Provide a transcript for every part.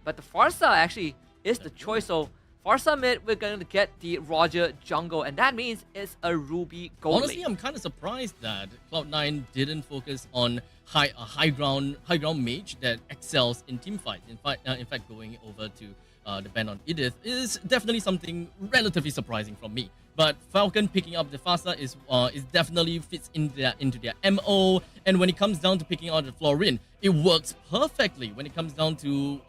But the Farsa actually is the choice. So Farsa mid, we're going to get the Roger jungle, and that means it's a Ruby gold Honestly, lane. I'm kind of surprised that Cloud9 didn't focus on a high ground mage that excels in team fights. In fact, going over to the ban on Edith is definitely something relatively surprising from me. But Falcon picking up the Fasa is definitely fits into their MO, and when it comes down to picking out the Florin, it works perfectly when it comes down to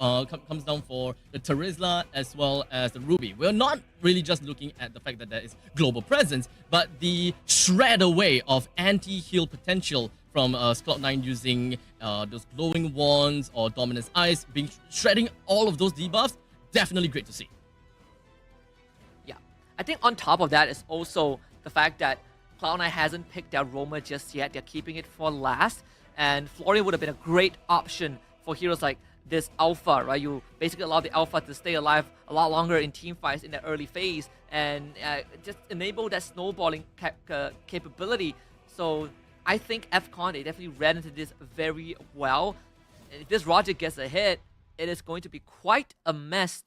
comes down for the Terizla as well as the Ruby. We're not really just looking at the fact that there is global presence, but the shred away of anti-heal potential from Cloud9 using those glowing wands or dominance eyes, shredding all of those debuffs. Definitely great to see. I think on top of that is also the fact that Cloud9 hasn't picked their Roamer just yet. They're keeping it for last. And Florian would have been a great option for heroes like this Alpha, right? You basically allow the Alpha to stay alive a lot longer in team fights in the early phase and just enable that snowballing capability. So I think FCon, they definitely ran into this very well. And if this Roger gets a hit, it is going to be quite a mess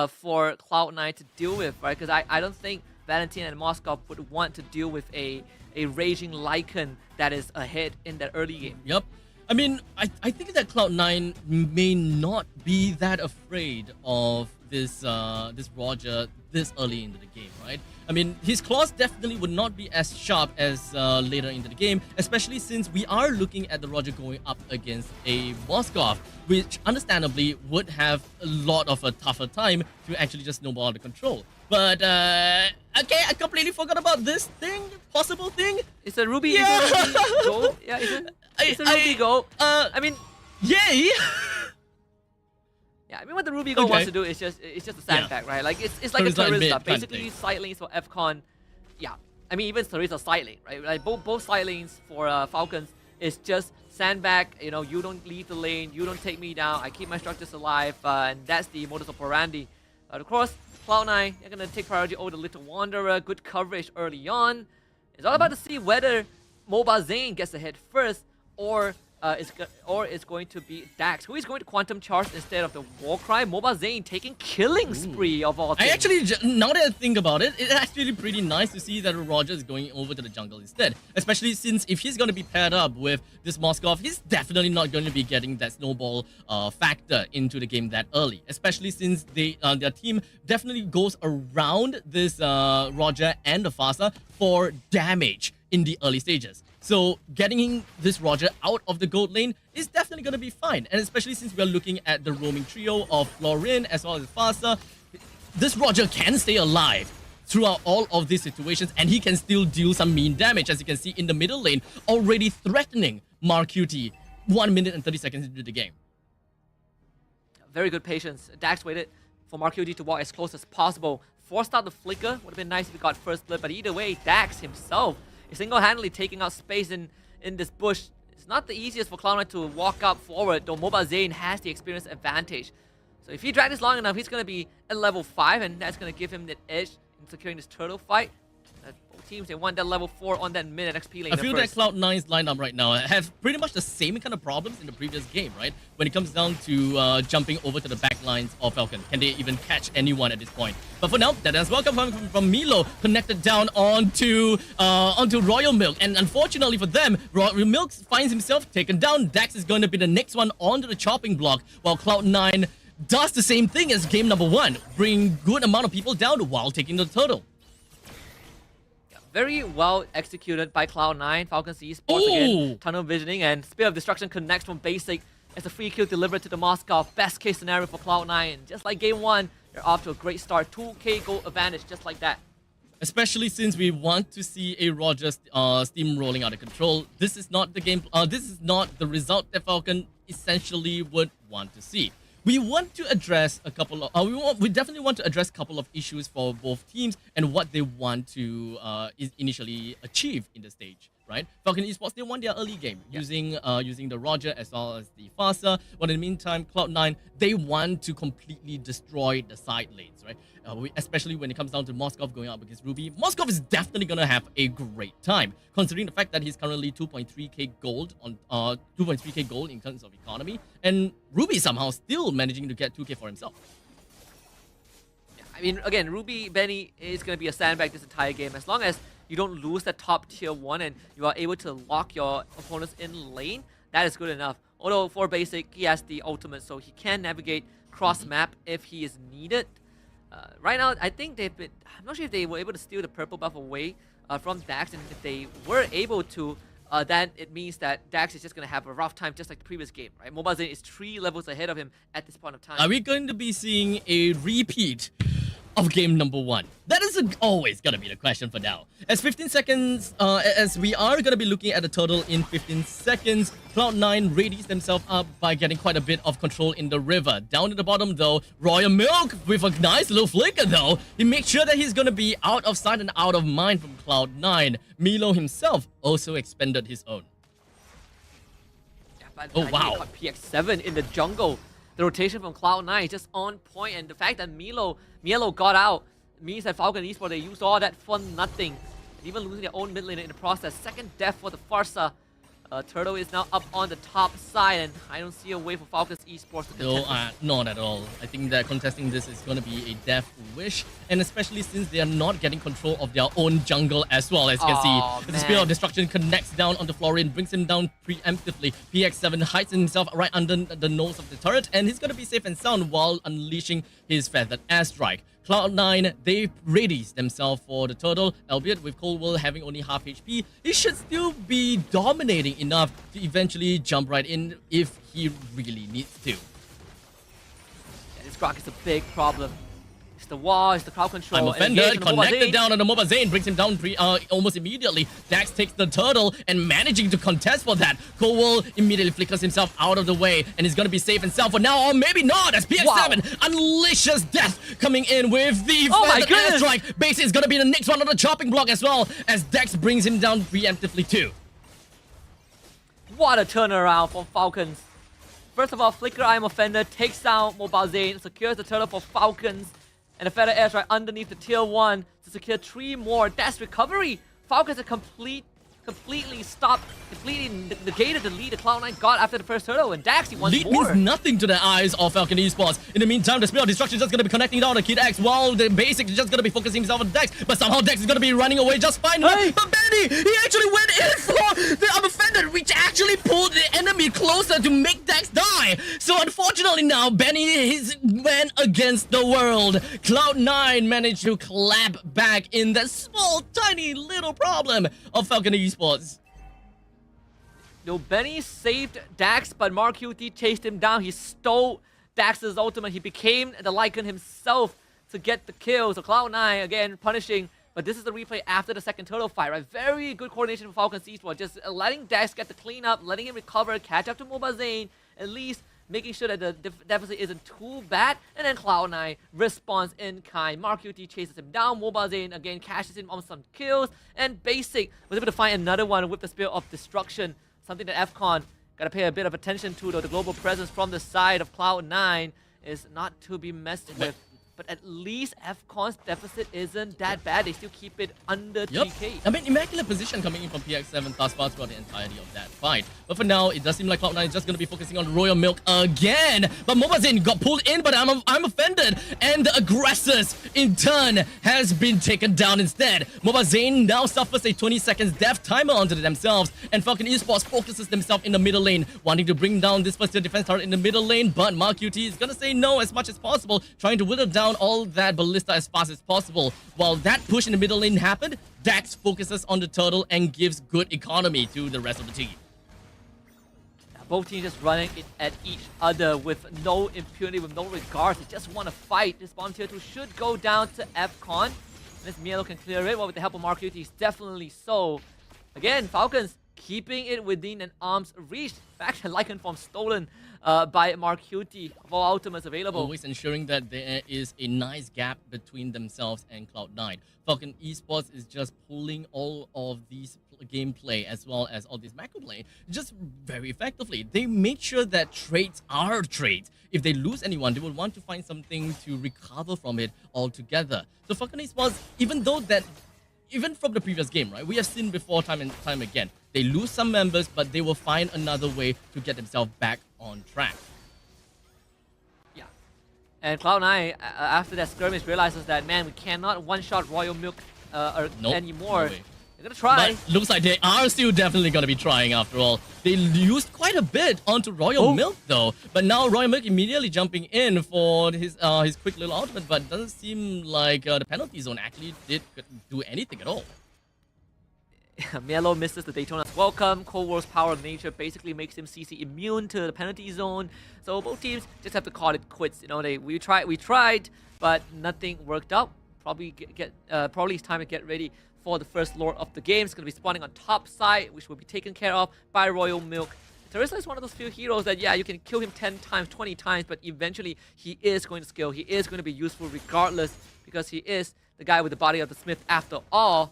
for Cloud9 to deal with, right? Because I don't think Valentin and Moskov would want to deal with a raging Lycan that is ahead in that early game. Yep. I mean, I think that Cloud9 may not be that afraid of this this Roger this early into the game, right? I mean, his claws definitely would not be as sharp as later into the game, especially since we are looking at the Roger going up against a Moskov, which understandably would have a lot of a tougher time to actually just snowball out of control. But, okay, I completely forgot about this thing, possible thing. It's a Ruby, yeah. It's a Ruby go. Yeah, it's a Ruby go. I mean, yay! Yeah, I mean what the Ruby Go wants to do is just a sandbag, right? Like it's like a Terizla, basically side lanes for FCon. Yeah, I mean even Terizla side lane, right? Like both side lanes for Falcons is just sandbag. You know, you don't leave the lane, you don't take me down. I keep my structures alive, and that's the modus operandi. Of course, Cloud9 they're gonna take priority over the Little Wanderer. Good coverage early on. It's all about to see whether Mobile Zane gets ahead first or it's going to be Dax, who is going to Quantum Charge instead of the Warcry. Mobile Zane taking killing spree of all things. I actually, now that I think about it, it's actually pretty nice to see that Roger is going over to the jungle instead. Especially since if he's going to be paired up with this Moskov, he's definitely not going to be getting that snowball factor into the game that early. Especially since their team definitely goes around this Roger and the Fasa for damage in the early stages. So getting this Roger out of the gold lane is definitely going to be fine. And especially since we're looking at the roaming trio of Florin as well as Fasa, this Roger can stay alive throughout all of these situations and he can still deal some mean damage, as you can see in the middle lane, already threatening Marcuti 1 minute and 30 seconds into the game. Very good patience. Dax waited for Marcuti to walk as close as possible. Forced out the flicker. Would have been nice if he got first blood, but either way, Dax himself is single-handedly taking out space in this bush. It's not the easiest for Cloud9 to walk up forward, though Mobile Zane has the experience advantage. So if he drags this long enough, he's going to be at level 5, and that's going to give him the edge in securing this turtle fight. Both teams, they want that level 4 on that mid XP lane. I feel that Cloud9's lineup right now have pretty much the same kind of problems in the previous game, right? When it comes down to jumping over to the back lines of Falcon. Can they even catch anyone at this point? But for now, that is welcome from Milo, connected down onto Royal Milk. And unfortunately for them, Royal Milk finds himself taken down. Dax is going to be the next one onto the chopping block, while Cloud9 does the same thing as game number 1, bring good amount of people down while taking the turtle. Very well executed by Cloud9. Falcon sees once again tunnel visioning, and Spear of Destruction connects from basic as a free kill delivered to the Moskov. Best case scenario for Cloud9. Just like game 1, they're off to a great start. 2k gold advantage just like that. Especially since we want to see a Roger steamrolling out of control. This is not the game. This is not the result that Falcon essentially would want to see. We want to address a couple of we definitely want to address a couple of issues for both teams and what they want to initially achieve in the stage, right? Falcon Esports, they won their early game using the Roger as well as the Fasa. But in the meantime, Cloud9, they want to completely destroy the side lanes, right? Especially when it comes down to Moskov going up against Ruby. Moskov is definitely going to have a great time, considering the fact that he's currently 2.3k gold on 2.3k gold in terms of economy, and Ruby somehow still managing to get 2k for himself. I mean, again, Ruby Benny is going to be a sandbag this entire game. As long as you don't lose that top tier 1 and you are able to lock your opponents in lane, that is good enough. Although for basic, he has the ultimate, so he can navigate cross-map if he is needed. Right now, I think I'm not sure if they were able to steal the purple buff away from Dax, and if they were able to, then it means that Dax is just going to have a rough time just like the previous game, right? Mobile Zane is 3 levels ahead of him at this point of time. Are we going to be seeing a repeat of game number 1? That is always gonna be the question for now. As 15 seconds, as we are gonna be looking at the total in 15 seconds, Cloud9 readies themselves up by getting quite a bit of control in the river. Down at the bottom though, Royal Milk with a nice little flicker though. He makes sure that he's gonna be out of sight and out of mind from Cloud9. Milo himself also expended his own. Yeah, but oh wow! Caught PX7 in the jungle. The rotation from Cloud9 is just on point, and the fact that Milo got out means that Falcon Esports, they used all that for nothing. And even losing their own mid laner in the process. Second death for the Farsa. Turtle is now up on the top side, and I don't see a way for Falcons Esports to contest this. Not at all. I think that contesting this is going to be a death wish, and especially since they are not getting control of their own jungle as well, as you can see. The Spear of Destruction connects down onto Florian, brings him down preemptively. PX7 hides himself right under the nose of the turret, and he's going to be safe and sound while unleashing his feathered airstrike. Cloud9, they readies themselves for the turtle, albeit with Coldwell having only half HP. He should still be dominating enough to eventually jump right in if he really needs to. Yeah, this Grok is a big problem. It's the wall, it's the crowd control. I'm offended, connected down on the Mobile Zane, brings him down almost immediately. Dax takes the turtle and managing to contest for that. Coldwell immediately flickers himself out of the way and is going to be safe and sound for now, or maybe not, as PX7 unleashes death coming in with the airstrike. Base is going to be the next one on the chopping block as well, as Dax brings him down preemptively too. What a turnaround for Falcons. First of all, Flicker, I'm offended, takes down Mobile Zane, secures the turtle for Falcons. And a feather airstrike underneath the tier 1 to secure 3 more. That's recovery. Falcons are completely negated the lead the Cloud9 got after the first turtle, and Dax, he wants lead more. Means nothing to the eyes of Falcon Esports. In the meantime, the Spear of Destruction is just going to be connecting down to Kid X, while the basic is just going to be focusing himself on Dex, but somehow Dex is going to be running away just fine. Hey. But Benny, he actually went in for the I'm offended, which actually pulled the enemy closer to make Dex die. So unfortunately now, Benny went against the world. Cloud9 managed to clap back in that small, tiny little problem of Falcon Esports. No, Benny saved Dax, but Mark QT chased him down. He stole Dax's ultimate. He became the Lycan himself to get the kill. So Cloud9, again, punishing. But this is the replay after the second turtle fight, right? Very good coordination from Falcon Esports. Just letting Dax get the cleanup, letting him recover, catch up to Mobile Zane, at least making sure that the deficit isn't too bad. And then Cloud9 responds in kind. Mark QT chases him down. Mobile Zane, again, cashes him on some kills. And Basic was able to find another one with the Spear of Destruction. Something that FCon got to pay a bit of attention to, though. The global presence from the side of Cloud9 is not to be messed with. But at least FCon's deficit isn't that bad. They still keep it under 3k. I mean, immaculate position coming in from PX7 thus far throughout the entirety of that fight. But for now, it does seem like Cloud9 is just going to be focusing on Royal Milk again. But Mobazin got pulled in, but I'm offended. And the aggressors, in turn, has been taken down instead. Mobazin now suffers a 20 seconds death timer onto themselves. And Falcon Esports focuses themselves in the middle lane, wanting to bring down this first tier defense turret in the middle lane. But Mark QT is going to say no as much as possible, trying to whittle down all that ballista as fast as possible. While that push in the middle lane happened, Dax focuses on the turtle and gives good economy to the rest of the team. Both teams just running it at each other with no impunity, with no regard. They just want to fight. This bomb tier 2 should go down to FCon. And this Mielo can clear it, well, with the help of Mark QT, definitely so. Again, Falcons keeping it within an arm's reach. In fact, Lycan form stolen by Marcuti of all ultimates available. Always ensuring that there is a nice gap between themselves and Cloud9. Falcon Esports is just pulling all of these gameplay as well as all this macro play just very effectively. They make sure that trades are trades. If they lose anyone, they will want to find something to recover from it altogether. So Falcon Esports, even from the previous game, right, we have seen before time and time again, they lose some members, but they will find another way to get themselves back on track. Yeah. And Cloud9, after that skirmish, realizes that, man, we cannot one-shot Royal Milk anymore. No way. They're gonna try. But looks like they are still definitely gonna be trying after all. They used quite a bit onto Royal Milk though, but now Royal Milk immediately jumping in for his quick little ultimate, but doesn't seem like the penalty zone actually did do anything at all. Melo misses the Daytona's welcome. Cold War's power of nature basically makes him CC immune to the penalty zone. So both teams just have to call it quits. You know, we tried, but nothing worked out. Probably it's time to get ready for the first Lord of the game. It's going to be spawning on top side, which will be taken care of by Royal Milk. Terizla is one of those few heroes that, yeah, you can kill him 10 times, 20 times, but eventually he is going to scale. He is going to be useful regardless, because he is the guy with the body of the Smith after all.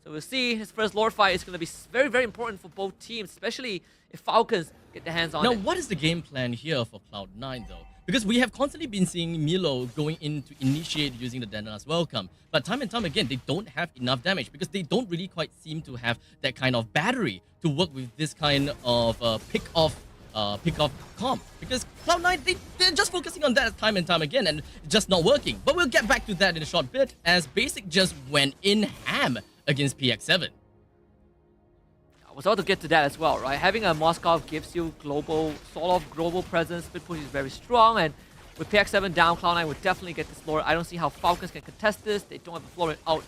So we'll see. His first Lord fight is going to be very, very important for both teams, especially if Falcons get their hands on it. Now, what is the game plan here for Cloud9 though? Because we have constantly been seeing Milo going in to initiate using the Dana's welcome. But time and time again, they don't have enough damage because they don't really quite seem to have that kind of battery to work with this kind of pick-off comp. Because Cloud9, they're just focusing on that time and time again and just not working. But we'll get back to that in a short bit, as Basic just went in ham against PX7. I was about to get to that as well, right? Having a Moskov gives you global presence. Split push is very strong, and with PX7 down, Cloud9 would definitely get this lore. I don't see how Falcons can contest this. They don't have a Florid out.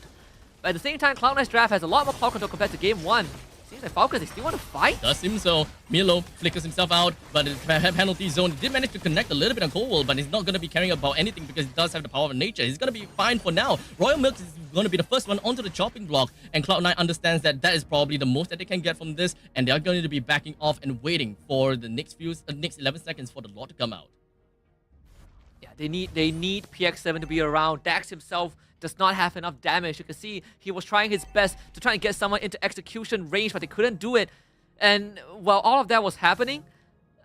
But at the same time, Cloud9's draft has a lot more cloud control compared to game 1. Seems like Falcons, they still want to fight. Does seem so. Milo flickers himself out, but the penalty zone did manage to connect a little bit on Cold War, but he's not going to be caring about anything because he does have the power of nature. He's going to be fine for now. Royal Milk is going to be the first one onto the chopping block, and Cloud9 understands that that is probably the most that they can get from this, and they are going to be backing off and waiting for the next 11 seconds for the Lord to come out. Yeah, they need PX7 to be around. Dax himself does not have enough damage. You can see he was trying his best to try and get someone into execution range, but they couldn't do it. And while all of that was happening,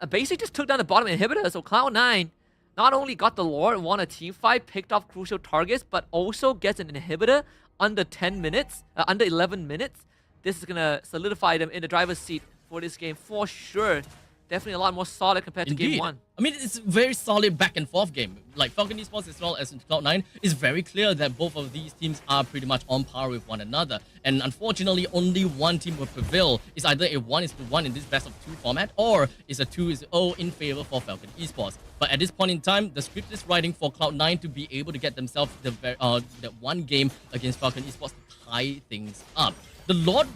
Basic just took down the bottom inhibitor. So Cloud9 not only got the Lord, won a team fight, picked off crucial targets, but also gets an inhibitor under 10 minutes, under 11 minutes. This is gonna solidify them in the driver's seat for this game for sure. Definitely a lot more solid compared to game 1. I mean, it's a very solid back and forth game. Like Falcon Esports as well as Cloud9, it's very clear that both of these teams are pretty much on par with one another. And unfortunately, only one team will prevail. It's either a 1-1 in this best of 2 format, or it's a 2-0 in favor for Falcon Esports. But at this point in time, the script is writing for Cloud9 to be able to get themselves that one game against Falcon Esports to tie things up. The Lord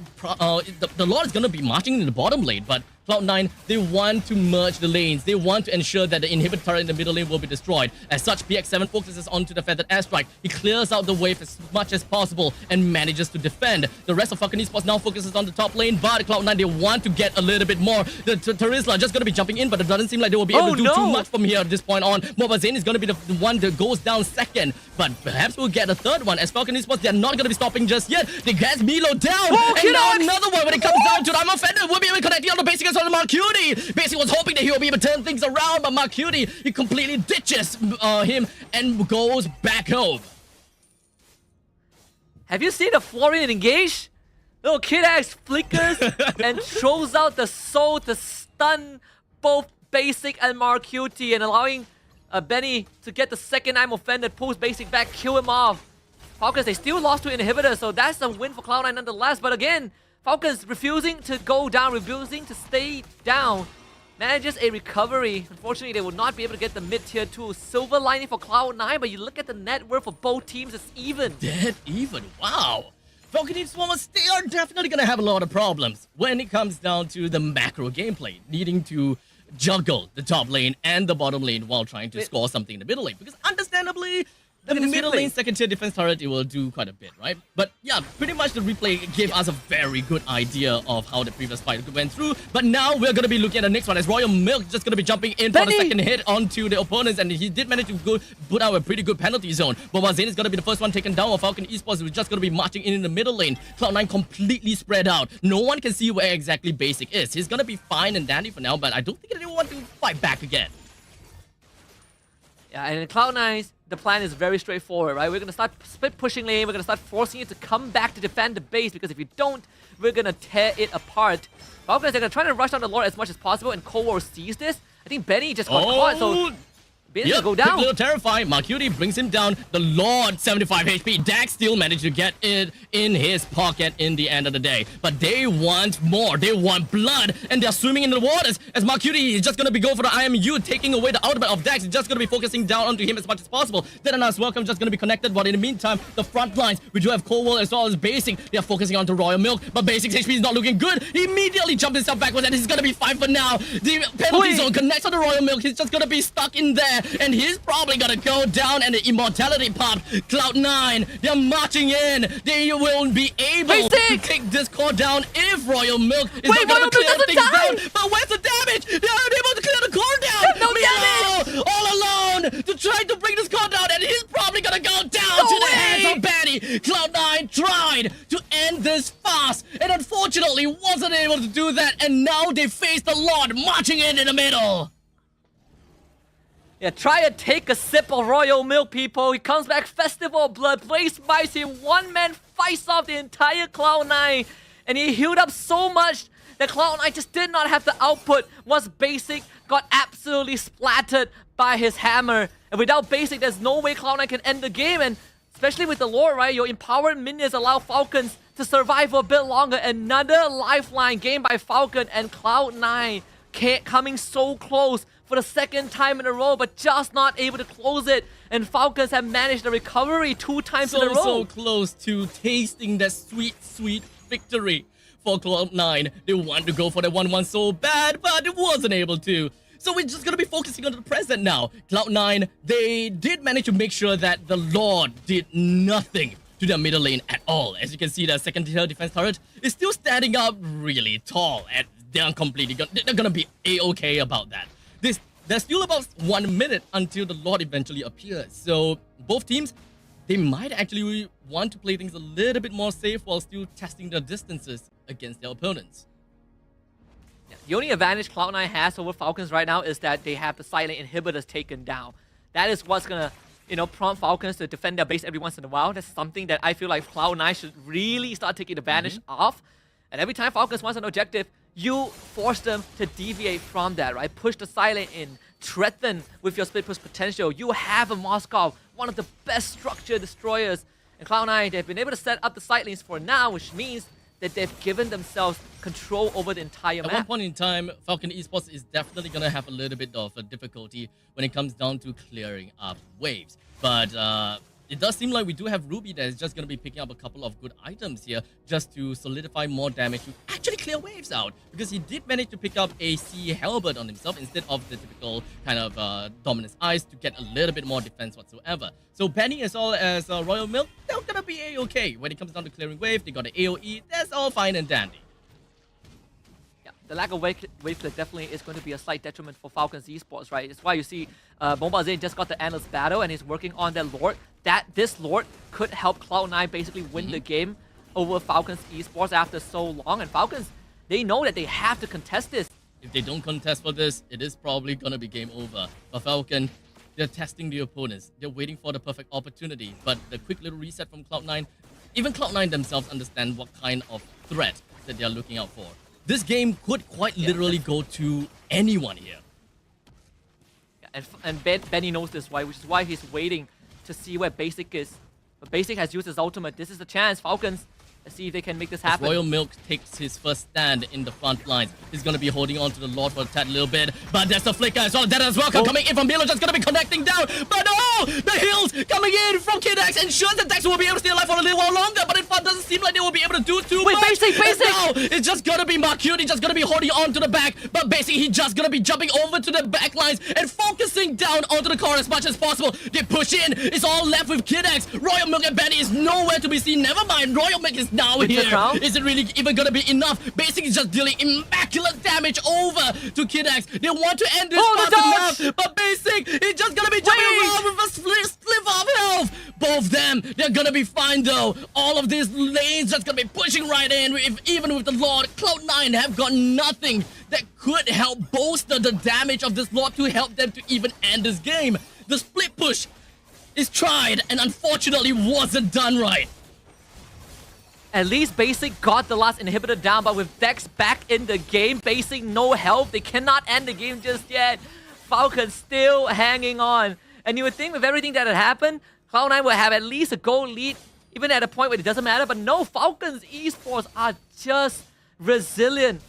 is going to be marching in the bottom lane, but Cloud9, they want to merge the lanes. They want to ensure that the inhibitor turret in the middle lane will be destroyed. As such, PX7 focuses onto the feathered airstrike. He clears out the wave as much as possible and manages to defend. The rest of Falcon Esports now focuses on the top lane, but Cloud9, they want to get a little bit more. The Terizla just going to be jumping in, but it doesn't seem like they will be able to do too much from here at this point on. Mobazane is going to be the one that goes down second, but perhaps we'll get a third one, as Falcon Esports, they're not going to be stopping just yet. They get Milo down, and now another one when it comes down to it. I'm offended. We'll be able to connect on the Basic on the Marcuti. Basic was hoping that he will be able to turn things around, but Marcuti, he completely ditches him and goes back home. Have you seen the Florian engage? Little Kid Axe flickers and throws out the soul to stun both Basic and Marcuti, and allowing Benny to get the second I'm offended, pulls Basic back, kill him off. Falcons, they still lost to inhibitor, so that's a win for Cloud9 nonetheless. But again, Falcons refusing to go down, refusing to stay down. Manages a recovery. Unfortunately, they will not be able to get the mid-tier 2 silver lining for Cloud9, but you look at the net worth for both teams, it's even. Dead even, wow. Falcon Esports, they are definitely going to have a lot of problems when it comes down to the macro gameplay, needing to juggle the top lane and the bottom lane while trying to score something in the middle lane. Because understandably, The Look at this middle replay. lane second tier defense turret, it will do quite a bit, right? But yeah, pretty much the replay gave us a very good idea of how the previous fight went through. But now we're going to be looking at the next one as Royal Milk just going to be jumping in for the Benny! second hit onto the opponents, and he did manage to go put out a pretty good penalty zone. But Zane is going to be the first one taken down, while Falcon Esports is just going to be marching in the middle lane. Cloud9 completely spread out. No one can see where exactly Basic is. He's going to be fine and dandy for now, but I don't think anyone want to fight back again. Yeah, and in Cloud9, the plan is very straightforward, right? We're going to start split pushing lane. We're going to start forcing it to come back to defend the base, because if you don't, we're going to tear it apart. Falcons, they're going to try to rush down the Lord as much as possible, and Cold War sees this. I think Benny just got caught, so Ben's going to go down. A little terrifying. Marcuti brings him down. The Lord, 75 HP. Dax still managed to get it in his pocket in the end of the day. But they want more. They want blood. And they're swimming in the waters. As Marcuti is just going to be going for the IMU, taking away the ultimate of Dax. He's just going to be focusing down onto him as much as possible. Then another welcome just going to be connected. But in the meantime, the front lines, we do have Cold War as well as Basic. They are focusing onto Royal Milk. But Basic's HP is not looking good. He immediately jumped himself backwards, and he's going to be fine for now. The penalty zone connects on the Royal Milk. He's just going to be stuck in there. And he's probably gonna go down, and the immortality pop. Cloud9, they're marching in. They will be able to take this core down if Royal Milk is not gonna clear things down. But where's the damage? They're unable to clear the core down. No damage! All alone to try to bring this core down, and he's probably gonna go down to the hands of Benny. Cloud9 tried to end this fast, and unfortunately wasn't able to do that. And now they face the Lord marching in the middle. Yeah, try to take a sip of Royal Milk, people. He comes back, Festival of Blood, plays spicy, one-man fights off the entire Cloud9. And he healed up so much that Cloud9 just did not have the output once Basic got absolutely splattered by his hammer. And without Basic, there's no way Cloud9 can end the game. And especially with the lore, right? Your empowered minions allow Falcons to survive for a bit longer. Another lifeline game by Falcon, and Cloud9 coming so close for the second time in a row, but just not able to close it. And Falcons have managed the recovery 2 times in a row. So close to tasting that sweet, sweet victory for Cloud9. They wanted to go for the 1-1 so bad, but it wasn't able to. So we're just going to be focusing on the present now. Cloud9, they did manage to make sure that the Lord did nothing to their middle lane at all. As you can see, the second tier defense turret is still standing up really tall, and they're completely they're going to be a-okay about that. There's still about 1 minute until the Lord eventually appears. So both teams, they might actually want to play things a little bit more safe while still testing their distances against their opponents. Yeah, the only advantage Cloud9 has over Falcons right now is that they have the silent inhibitors taken down. That is what's gonna, prompt Falcons to defend their base every once in a while. That's something that I feel like Cloud9 should really start taking advantage of. And every time Falcons wants an objective, you force them to deviate from that, right? Push the silent in, threaten with your split push potential. You have a Moskov, one of the best structure destroyers. And Cloud9, they've been able to set up the side lanes for now, which means that they've given themselves control over the entire map. At one point in time, Falcon Esports is definitely going to have a little bit of a difficulty when it comes down to clearing up waves. But it does seem like we do have Ruby that is just going to be picking up a couple of good items here just to solidify more damage to actually clear waves out, because he did manage to pick up a Sea Halberd on himself instead of the typical kind of Dominance Eyes to get a little bit more defense whatsoever. So Benny as well as Royal Milk, they're going to be a-okay. When it comes down to clearing wave, they got the AoE, that's all fine and dandy. The lack of wave clip definitely is going to be a slight detriment for Falcons Esports, right? It's why you see Bombazine just got the Endless Battle, and he's working on that Lord. This Lord could help Cloud9 basically win the game over Falcons Esports after so long. And Falcons, they know that they have to contest this. If they don't contest for this, it is probably going to be game over. But Falcon, they're testing the opponents. They're waiting for the perfect opportunity. But the quick little reset from Cloud9, even Cloud9 themselves understand what kind of threat that they're looking out for. This game could quite literally go to anyone here. Yeah, and Benny knows this, right? Which is why he's waiting to see where Basic is. But Basic has used his ultimate. This is the chance. Falcons, let's see if they can make this happen. As Royal Milk takes his first stand in the front lines, he's going to be holding on to the Lord for a tad little bit. But there's the flicker as well. That as well coming in from Milo, just going to be connecting down. But no! The heals coming in from Kid X ensures that Dex will be able to stay alive for a little while longer. But it doesn't seem seem like they will be able to do too Wait, much. Basic! Now it's just gonna be Marcute. He's just gonna be holding on to the back, but basically he's just gonna be jumping over to the back lines and focusing down onto the core as much as possible. They push in. It's all left with Kid X. Royal Milk and Benny is nowhere to be seen. Never mind, Royal Milk is now here. Is it really even gonna be enough? Basically, just dealing immaculate damage over to Kid X. They want to end this fast enough, but Basic is just gonna be jumping around with a sliver of health. Both them, they're gonna be fine though. All of these lanes just gonna be pushing right in. Even with the Lord, Cloud9 have got nothing that could help bolster the damage of this Lord to help them to even end this game. The split push is tried and unfortunately wasn't done right. At least Basic got the last inhibitor down, but with Dex back in the game, Basic no help. They cannot end the game just yet. Falcon still hanging on. And you would think with everything that had happened, Cloud9 would have at least a goal lead, even at a point where it doesn't matter. But no, Falcon's esports are just resilient.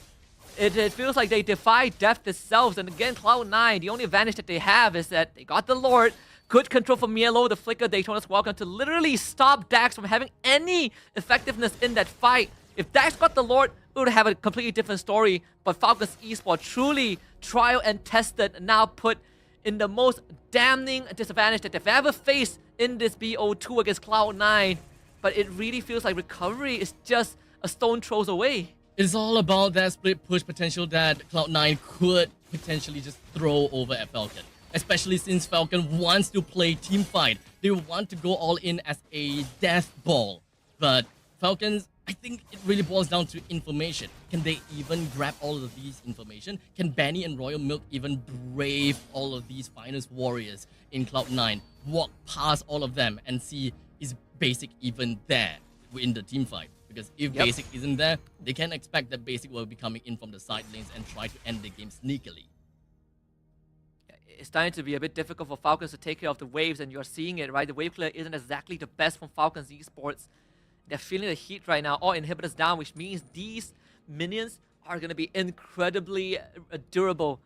It feels like they defy death themselves. And again, Cloud9, the only advantage that they have is that they got the Lord. Good control from Mielo, the Flicker, Daytona's Welcome to literally stop Dax from having any effectiveness in that fight. If Dax got the Lord, it would have a completely different story. But Falcon's esports truly trial and tested, and now put in the most damning disadvantage that they've ever faced in this BO2 against Cloud9. But it really feels like recovery is just a stone throws away. It's all about that split push potential that Cloud9 could potentially just throw over at Falcon. Especially since Falcon wants to play team fight. They want to go all in as a death ball. But Falcons, I think it really boils down to information. Can they even grab all of these information? Can Benny and Royal Milk even brave all of these finest warriors in Cloud9? Walk past all of them and see, is Basic even there in the team fight? Because if Basic isn't there, they can expect that Basic will be coming in from the side lanes and try to end the game sneakily. It's starting to be a bit difficult for Falcons to take care of the waves, and you're seeing it, right? The wave clear isn't exactly the best from Falcons esports. They're feeling the heat right now. All inhibitors down, which means these minions are going to be incredibly durable.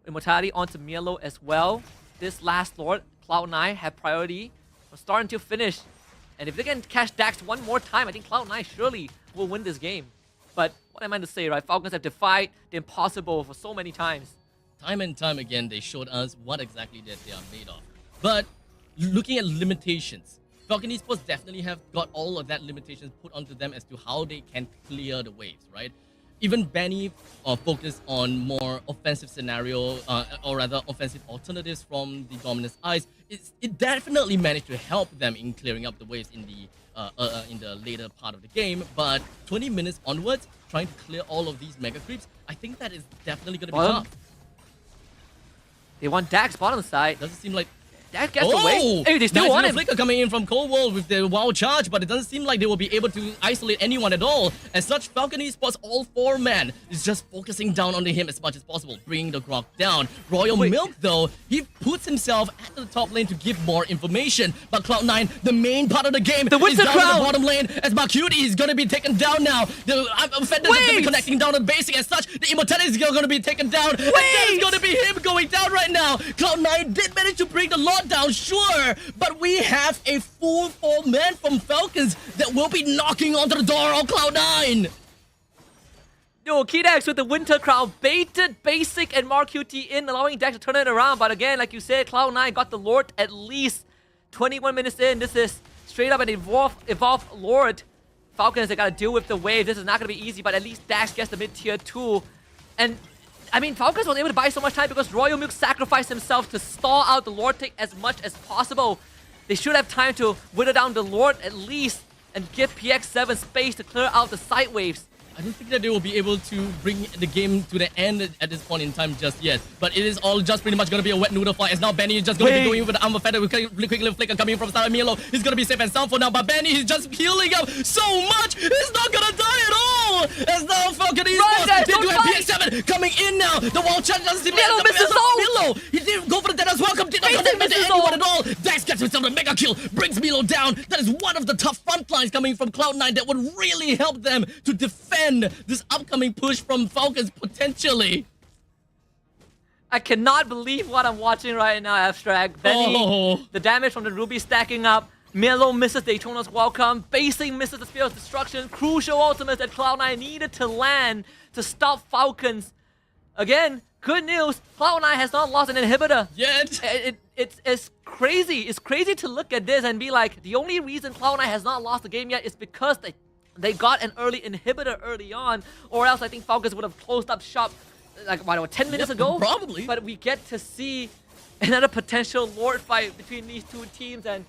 Immortality onto Mielo as well. This last Lord, Cloud9, have priority from start until finish. And if they can catch Dax one more time, I think Cloud9 surely will win this game. But what am I to say, right? Falcons have defied the impossible for so many times. Time and time again, they showed us what exactly that they are made of. But looking at limitations, Falcon Esports definitely have got all of that limitations put onto them as to how they can clear the waves, right? Even Benny focused on more offensive scenario, or rather offensive alternatives from the Dominus Eyes. It definitely managed to help them in clearing up the waves in the later part of the game. But 20 minutes onwards, trying to clear all of these mega creeps, I think that is definitely going to be tough. They want Dax bottom side. Doesn't seem like Dax gets away. Hey, they still want him. Flicker coming in from Cold World with the wild charge, but it doesn't seem like they will be able to isolate anyone at all. As such, Falcon Esports all 4-man is just focusing down onto him as much as possible, bringing the Grok down. Royal Milk, though, he puts himself at the top lane to give more information. But Cloud9, the main part of the game, is down at the bottom lane as Marcuti is going to be taken down now. The offender is going to be connecting down on Basic. As such, the Immortality is going to be taken down. And that is going to be him going down right now. Cloud9 did manage to bring the Lord down, sure, but we have a full 4-man from Falcons that will be knocking onto the door on Cloud9. Yo, Kidax with the Winter Crown baited Basic and Marcuti in, allowing Dax to turn it around. But again, like you said, Cloud9 got the Lord at least 21 minutes in. This is straight up an evolved Lord. Falcons, they gotta deal with the wave. This is not gonna be easy, but at least Dax gets the mid-tier 2. And I mean, Falcons was able to buy so much time because Royal Milk sacrificed himself to stall out the Lord take as much as possible. They should have time to whittle down the Lord at least and give PX7 space to clear out the side waves. I don't think that they will be able to bring the game to the end at this point in time just yet. But it is all just pretty much going to be a wet noodle fight. As now Benny is just going to be going with the Armor Feather with quick little flicker coming from Star Mielo. He's going to be safe and sound for now. But Benny is just healing up so much. He's not going to die at all. As now Falcon Esports, they do have PX7 coming in now. The wall charge doesn't seem Mielo misses all. He didn't go for the Dead's Welcome. Did not connect to anyone at all. Dax gets himself a mega kill. Brings Mielo down. That is one of the tough front lines coming from Cloud9 that would really help them to defend this upcoming push from Falcons potentially. I cannot believe what I'm watching right now, Abstract. Benny, the damage from the Ruby stacking up. Melo misses Daytona's welcome. Basing misses the Spear of Destruction. Crucial ultimates that Cloud9 needed to land to stop Falcons. Again, good news, Cloud9 has not lost an inhibitor. Yet. It's crazy. It's crazy to look at this and be like, the only reason Cloud9 has not lost the game yet is because they got an early inhibitor early on, or else I think Falcons would have closed up shop like, what, 10 minutes ago? Probably. But we get to see another potential Lord fight between these two teams, and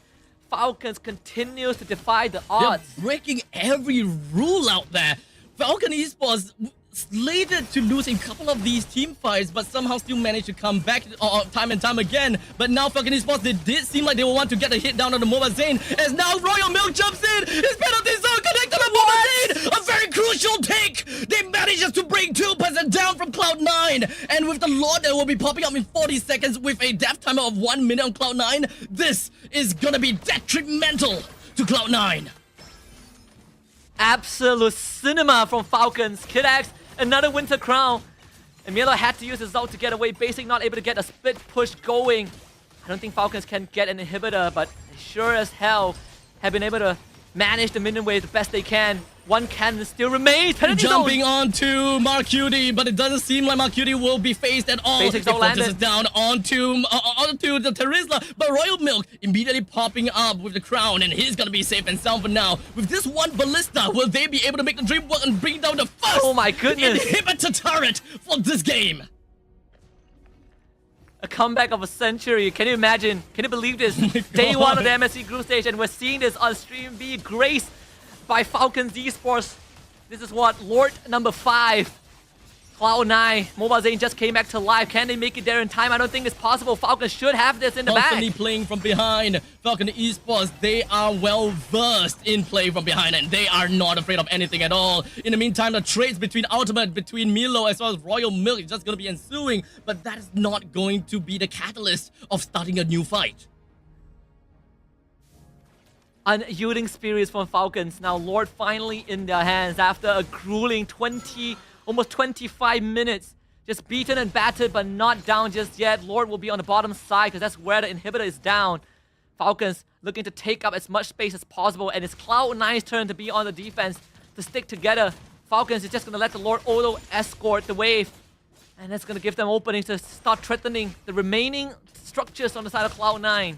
Falcons continues to defy the odds. They're breaking every rule out there. Falcon Esports slated to lose a couple of these team fights, but somehow still managed to come back time and time again. But now Falcon Esports, they did seem like they will want to get a hit down on the Mobile Zane, as now Royal Milk jumps in. His penalty zone connected to the Mobile Zane. A very crucial take. They manages to bring 2% down from Cloud9, and with the Lord that will be popping up in 40 seconds with a death timer of 1 minute on Cloud9, this is gonna be detrimental to Cloud9. Absolute cinema from Falcons. KidX, another Winter Crown. And Milo had to use his ult to get away. Basic not able to get a split push going. I don't think Falcons can get an inhibitor, but they sure as hell have been able to manage the minion wave the best they can. One cannon still remains. Penalty Jumping zone. onto Marcuti, but it doesn't seem like Marcuti will be phased at all. Basics It don't focuses land down onto the Terizla, but Royal Milk immediately popping up with the crown, and he's gonna be safe and sound for now. With this one ballista, will they be able to make the dream work and bring down the first Oh my goodness. inhibitor turret for this game? A comeback of a century. Can you imagine? Can you believe this? Day one of the MSC group stage, and we're seeing this on stream be graced by Falcons Esports. This is what, Lord number 5. Cloud9. Mobile Zane just came back to life. Can they make it there in time? I don't think it's possible. Falcons should have this in the Constantly bag. playing from behind. Falcon Esports, they are well versed in play from behind, and they are not afraid of anything at all. In the meantime, the trades between Ultimate, between Milo, as well as Royal Milk is just going to be ensuing, but that is not going to be the catalyst of starting a new fight. Unyielding spirits from Falcons. Now Lord finally in their hands after a grueling almost 25 minutes. Just beaten and battered, but not down just yet. Lord will be on the bottom side because that's where the inhibitor is down. Falcons looking to take up as much space as possible, and it's Cloud9's turn to be on the defense, to stick together. Falcons is just going to let the Lord auto escort the wave, and that's going to give them openings to start threatening the remaining structures on the side of Cloud9.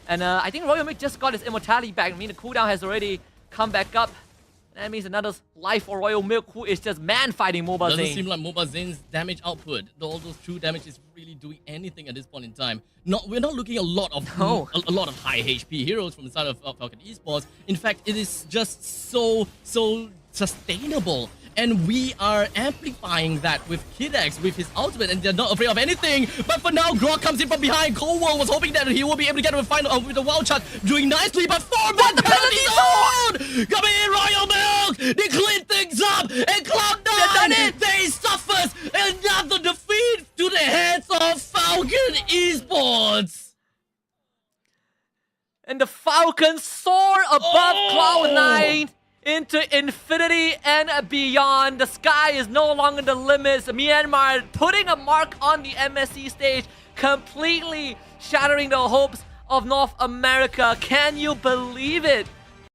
And I think Royal Milk just got his immortality back. I mean, the cooldown has already come back up. That means another life for Royal Milk, who is just man-fighting Mobile Zane. Doesn't seem like Mobile Zane's damage output, all those true damage, is really doing anything at this point in time. We're not looking at a lot of a lot of high HP heroes from the side of Falcon Esports. In fact, it is just so sustainable. And we are amplifying that with KidX, with his ultimate, and they're not afraid of anything. But for now, Grog comes in from behind. Coldwell was hoping that he will be able to get a final with the wild shot, doing nicely, but 4-man the penalty zone! Coming in, Royal Milk! They clean things up, and Cloud9, they suffers another defeat to the hands of Falcon Esports. And the Falcons soar above Cloud9 into infinity and beyond. The sky is no longer the limits. Myanmar putting a mark on the MSC stage, completely shattering the hopes of North America. Can you believe it?